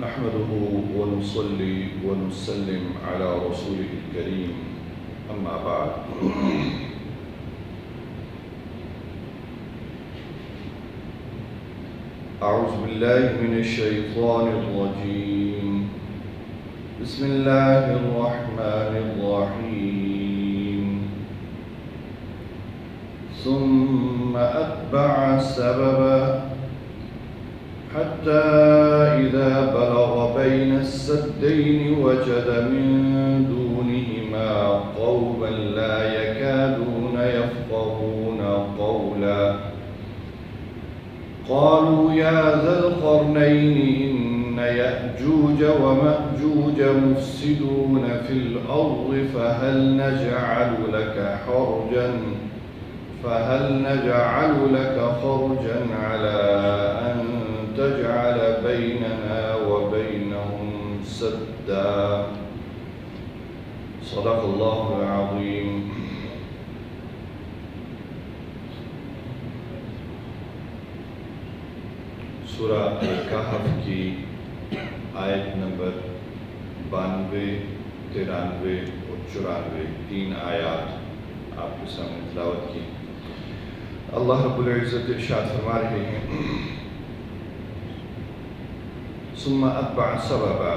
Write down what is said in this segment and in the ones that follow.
نحمده ونصلي ونسلم على رسوله الكريم أما بعد أعوذ بالله من الشيطان الرجيم بسم الله الرحمن الرحيم ثم أتبع سببا حتى إذا بلغ بين السدين وجد من دونهما قوما لا يكادون يفقهون قولا قالوا يا ذا القرنين إن يأجوج ومأجوج مفسدون في الأرض فهل نجعل لك خرجا على أن تجعل بيننا وبينهم سدا صدق الله العظيم. سورہ الکہف کی آیت نمبر 92، 93 اور 94 تین آیات آپ کے سامنے تلاوت کی. اللہ رب العزت ارشاد فرما رہے ہیں ثم اتبع سببا،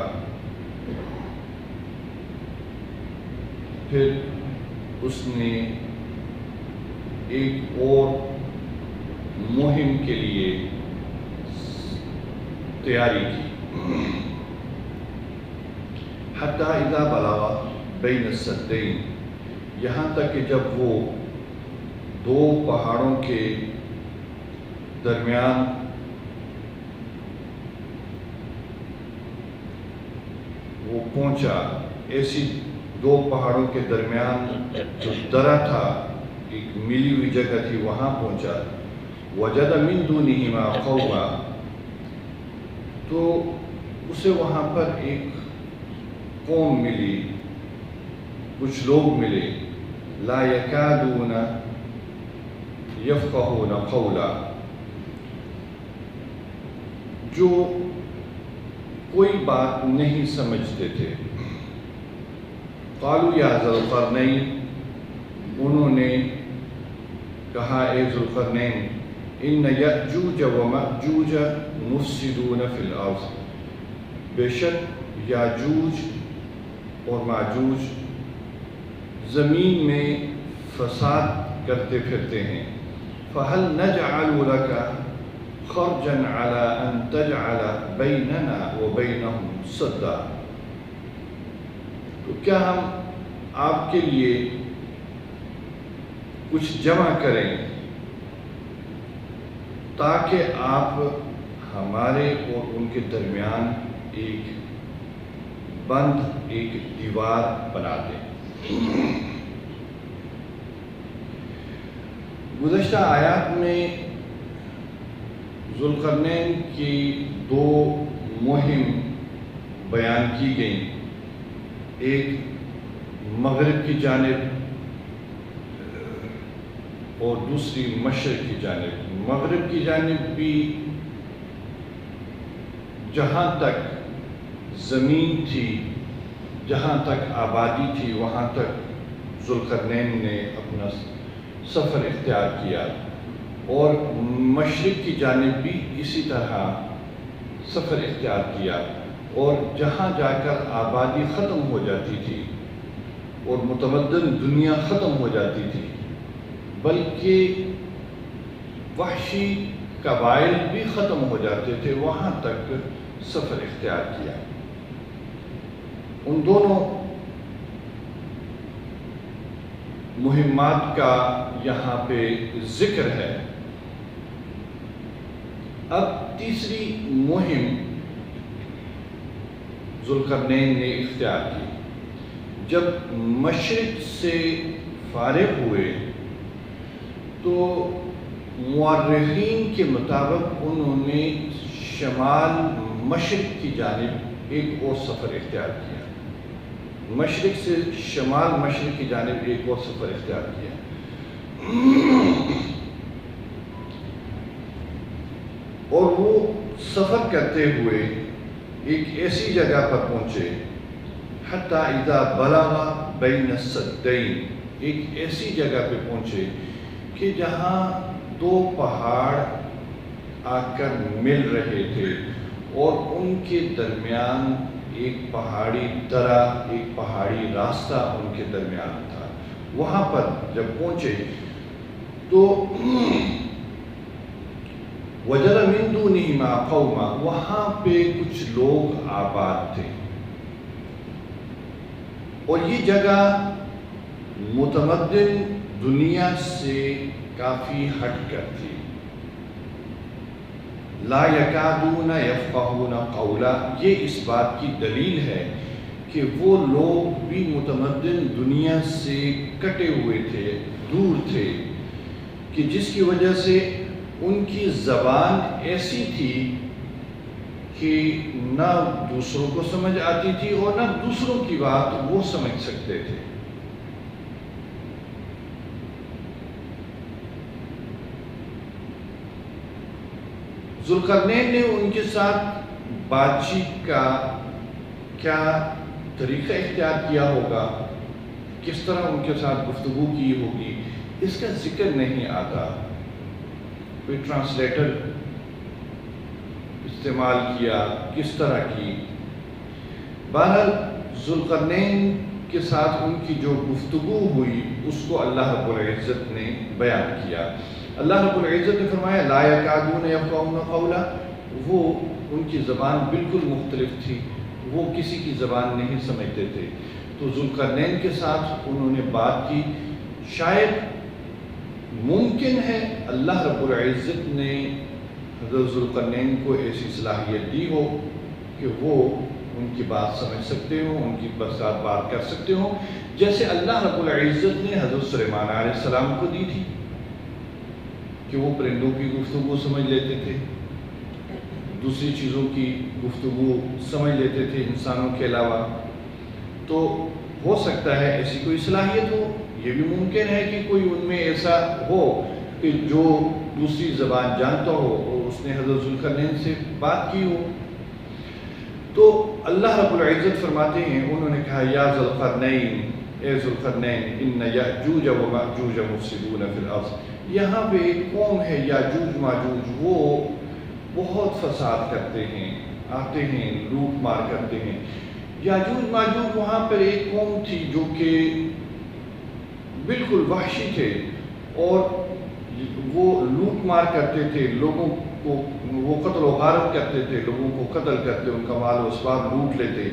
پھر اس نے ایک اور مہم کے لیے تیاری کی. حتی اذا بلغ بین السدین، یہاں تک کہ جب وہ دو پہاڑوں کے درمیان وہ پہنچا، ایسی دو پہاڑوں کے درمیان جو درہ تھا، ایک ملی ہوئی جگہ تھی، وہاں پہنچا. وجد من دونہما قوما، تو اسے وہاں پر ایک قوم ملی، کچھ لوگ ملے. لا یکادون یفقہون قولا، جو کوئی بات نہیں سمجھتے تھے. قالوا یا ذا القرنین، انہوں نے کہا اے ذو القرنین، ان یأجوج ومأجوج مفسدون فی الارض، بے شک یاجوج اور ماجوج زمین میں فساد کرتے پھرتے ہیں. فہل نجعل لک خرجا علی ان تجعل بیننا وبینہم سدا، تو کیا ہم آپ کے لیے کچھ جمع کریں تاکہ آپ ہمارے اور ان کے درمیان ایک بند، ایک دیوار بنا دیں. گزشتہ آیات میں ذوالقرنین کی دو مہم بیان کی گئیں، ایک مغرب کی جانب اور دوسری مشرق کی جانب. مغرب کی جانب بھی جہاں تک زمین تھی، جہاں تک آبادی تھی، وہاں تک ذوالقرنین نے اپنا سفر اختیار کیا، اور مشرق کی جانب بھی اسی طرح سفر اختیار کیا. اور جہاں جا کر آبادی ختم ہو جاتی تھی اور متمدن دنیا ختم ہو جاتی تھی، بلکہ وحشی قبائل بھی ختم ہو جاتے تھے، وہاں تک سفر اختیار کیا. ان دونوں مہمات کا یہاں پہ ذکر ہے. اب تیسری مہم ذوالقرنین نے اختیار کی. جب مشرق سے فارغ ہوئے تو مورخین کے مطابق انہوں نے شمال مشرق کی جانب ایک اور سفر اختیار کیا. مشرق سے شمال مشرق کی جانب ایک اور سفر اختیار کیا. اور وہ سفر کرتے ہوئے ایک ایسی جگہ پر پہنچے، حتیٰ اذا بلغ بین السدین، ایک ایسی جگہ پہ پہنچے کہ جہاں دو پہاڑ آ کر مل رہے تھے اور ان کے درمیان ایک پہاڑی درہ، ایک پہاڑی راستہ ان کے درمیان تھا۔ وہاں پر جب پہنچے تو وجد من دونہما قوما، وہاں پہ کچھ لوگ آباد تھے، اور یہ جگہ متمدن دنیا سے کافی ہٹ کر تھی۔ لا یکادون یفقہون قولا، یہ اس بات کی دلیل ہے کہ وہ لوگ بھی متمدن دنیا سے کٹے ہوئے تھے، دور تھے، کہ جس کی وجہ سے ان کی زبان ایسی تھی کہ نہ دوسروں کو سمجھ آتی تھی اور نہ دوسروں کی بات وہ سمجھ سکتے تھے۔ ذوالقرنین نے ان کے ساتھ بات چیت کا کیا طریقہ اختیار کیا ہوگا، کس طرح ان کے ساتھ گفتگو کی ہوگی، اس کا ذکر نہیں آتا۔ کوئی ٹرانسلیٹر استعمال کیا، کس طرح کی۔ بہرحال ذوالقرنین کے ساتھ ان کی جو گفتگو ہوئی اس کو اللہ رب العزت نے بیان کیا۔ اللہ رب العزت نے فرمایا لا یکادون یفقہون قولا، وہ ان کی زبان بالکل مختلف تھی، وہ کسی کی زبان نہیں سمجھتے تھے۔ تو ذوالقرنین کے ساتھ انہوں نے بات کی۔ شاید ممکن ہے اللہ رب العزت نے حضرت ذوالقرنین کو ایسی صلاحیت دی ہو کہ وہ ان کی بات سمجھ سکتے ہوں، ان کی ساتھ بات کر سکتے ہوں، جیسے اللہ رب العزت نے حضرت سلیمان علیہ السلام کو دی تھی کہ وہ پرندوں کی گفتگو سمجھ لیتے تھے، دوسری چیزوں کی گفتگو سمجھ لیتے تھے انسانوں کے علاوہ۔ تو ہو سکتا ہے ایسی کوئی صلاحیت ہو، یہ بھی ممکن ہے کہ کوئی ان میں ایسا ہو کہ جو دوسری زبان جانتا ہو اور اس نے حضرت ذوالقرنین سے بات کی ہو۔ تو اللہ رب العزت فرماتے ہیں، انہوں نے کہا یا ذوالقرنین، اے ذوالقرنین، ان یأجوج و مأجوج مفسدون فی الارض، یہاں پہ ایک قوم ہے یاجوج ماجوج، وہ بہت فساد کرتے ہیں، آتے ہیں، لوٹ مار کرتے ہیں۔ یاجوج ماجوج وہاں پر ایک قوم تھی جو کہ بالکل وحشی تھے اور وہ لوٹ مار کرتے تھے، لوگوں کو وہ قتل و غارت کرتے تھے، لوگوں کو قتل کرتے، ان کا مال و اسباب لوٹ لیتے۔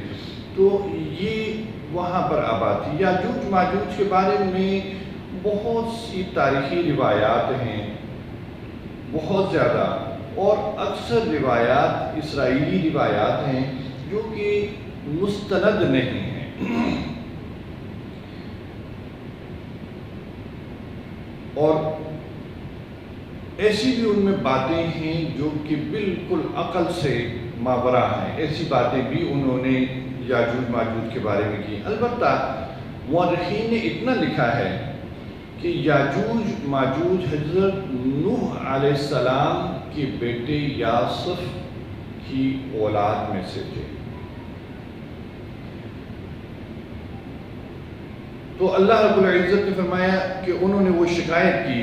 تو یہ وہاں پر آباد تھی۔ یاجوج ماجوج کے بارے میں بہت سی تاریخی روایات ہیں، بہت زیادہ، اور اکثر روایات اسرائیلی روایات ہیں جو کہ مستند نہیں ہیں، اور ایسی بھی ان میں باتیں ہیں جو کہ بالکل عقل سے ماورا ہیں، ایسی باتیں بھی انہوں نے یاجوج ماجوج کے بارے میں کی۔ البتہ مورخین نے اتنا لکھا ہے کہ یاجوج ماجوج حضرت نوح علیہ السلام کے بیٹے یاسف کی اولاد میں سے تھے۔ تو اللہ رب العزت نے فرمایا کہ انہوں نے وہ شکایت کی،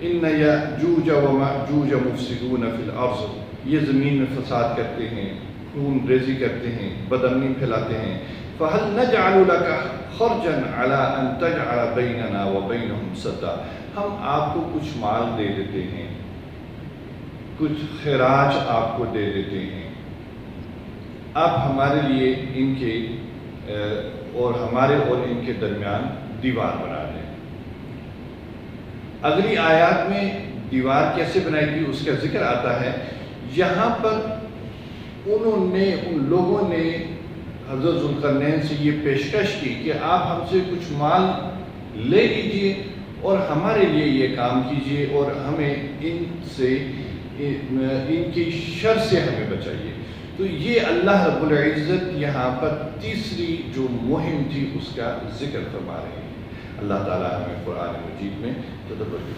ان یاجوج و ماجوج مفسدون فی الارض، یہ زمین میں فساد کرتے ہیں، خون ریزی کرتے ہیں، بدامنی پھیلاتے ہیں۔ فہل نجعل لك خرجا على ان تجعل بیننا وبینہم سدا، ہم آپ کو کچھ مال دے دیتے ہیں، کچھ خراج آپ کو دے دیتے ہیں، آپ ہمارے لیے ان کے اور ہمارے اور ان کے درمیان دیوار بنا دیں۔ اگلی آیات میں دیوار کیسے بنائی گئی اس کا ذکر آتا ہے۔ یہاں پر انہوں نے، ان لوگوں نے حضرت ذوالقرنین سے یہ پیشکش کی کہ آپ ہم سے کچھ مال لے لیجئے اور ہمارے لیے یہ کام کیجئے اور ہمیں ان سے، ان کی شر سے ہمیں بچائیے۔ تو یہ اللہ رب العزت یہاں پر تیسری جو مہم تھی اس کا ذکر فرما رہے ہیں۔ اللہ تعالیٰ ہمیں قرآن مجید میں تدبر کی